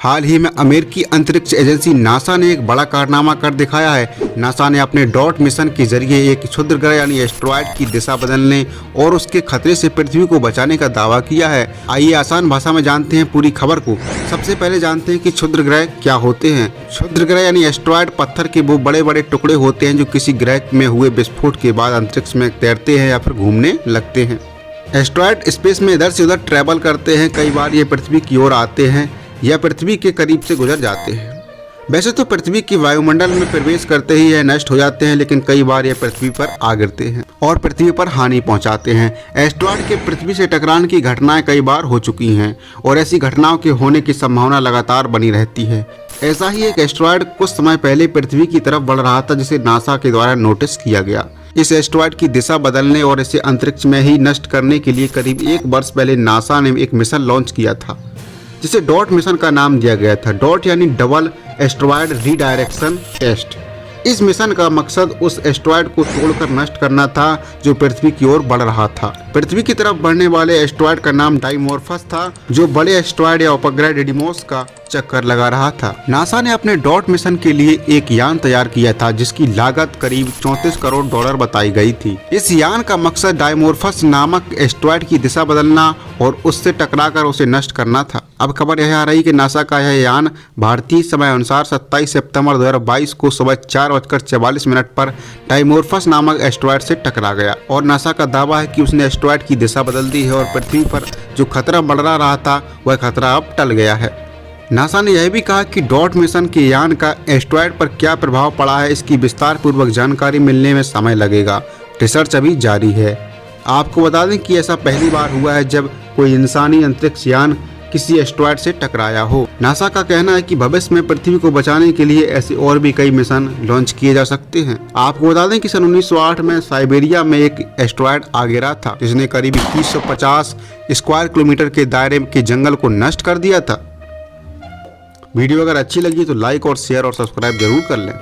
हाल ही में अमेरिकी अंतरिक्ष एजेंसी नासा ने एक बड़ा कारनामा कर दिखाया है। नासा ने अपने डॉट मिशन के जरिए एक क्षुद्र ग्रह यानी एस्ट्रॉयड की दिशा बदलने और उसके खतरे से पृथ्वी को बचाने का दावा किया है। आइए आसान भाषा में जानते हैं पूरी खबर को। सबसे पहले जानते हैं कि क्षुद्र ग्रह क्या होते हैं। क्षुद्र ग्रह यानी एस्ट्रॉयड पत्थर के वो बड़े बड़े टुकड़े होते हैं जो किसी ग्रह में हुए विस्फोट के बाद अंतरिक्ष में तैरते हैं या फिर घूमने लगते हैं। एस्ट्रॉयड स्पेस में इधर से उधर ट्रैवल करते हैं। कई बार ये पृथ्वी की ओर आते हैं या पृथ्वी के करीब से गुजर जाते हैं। वैसे तो पृथ्वी की वायुमंडल में प्रवेश करते ही यह नष्ट हो जाते हैं, लेकिन कई बार ये पृथ्वी पर आ गिरते हैं और पृथ्वी पर हानि पहुंचाते हैं। एस्ट्रॉयड के पृथ्वी से टकराने की घटनाएं कई बार हो चुकी हैं और ऐसी घटनाओं के होने की संभावना लगातार बनी रहती है। ऐसा ही एक एस्ट्रॉयड कुछ समय पहले पृथ्वी की तरफ बढ़ रहा था, जिसे नासा के द्वारा नोटिस किया गया। इस एस्ट्रॉयड की दिशा बदलने और इसे अंतरिक्ष में ही नष्ट करने के लिए करीब 1 वर्ष पहले नासा ने एक मिशन लॉन्च किया था, जिसे डॉट मिशन का नाम दिया गया था। डॉट यानी डबल एस्ट्रॉयड रीडायरेक्शन टेस्ट। इस मिशन का मकसद उस एस्ट्रॉयड को तोड़कर नष्ट करना था जो पृथ्वी की ओर बढ़ रहा था। पृथ्वी की तरफ बढ़ने वाले एस्ट्रॉयड का नाम डाइमोर्फस था, जो बड़े एस्ट्रॉयड या उपग्रह डिडीमोस का चक्कर लगा रहा था। नासा ने अपने डॉट मिशन के लिए एक यान तैयार किया था, जिसकी लागत करीब $34 करोड़ बताई गई थी। इस यान का मकसद डाइमोर्फस नामक एस्ट्रॉयड की दिशा बदलना और उससे टकराकर उसे नष्ट करना था। अब खबर यह आ रही कि नासा का यह यान भारतीय समय अनुसार 27 सितंबर 2022 को सुबह 4:44 पर डाइमोर्फस नामक एस्ट्रॉयड से टकरा गया और नासा का दावा है कि उसने एस्ट्रॉयड की दिशा बदल दी है और पृथ्वी पर जो खतरा मंडरा रहा था वह खतरा अब टल गया है। नासा ने यह भी कहा कि डॉट मिशन के यान का एस्ट्रॉयड पर क्या प्रभाव पड़ा है, इसकी विस्तार पूर्वक जानकारी मिलने में समय लगेगा। रिसर्च अभी जारी है। आपको बता दें कि ऐसा पहली बार हुआ है जब कोई इंसानी अंतरिक्ष यान किसी एस्ट्रॉयड से टकराया हो। नासा का कहना है कि भविष्य में पृथ्वी को बचाने के लिए ऐसे और भी कई मिशन लॉन्च किए जा सकते हैं। आपको बता दें कि सन 1908 में साइबेरिया में एक एस्ट्रॉयड आ गिरा था, जिसने करीब 2150 स्क्वायर किलोमीटर के दायरे के जंगल को नष्ट कर दिया था। वीडियो अगर अच्छी लगी तो लाइक और शेयर और सब्सक्राइब जरूर कर लें।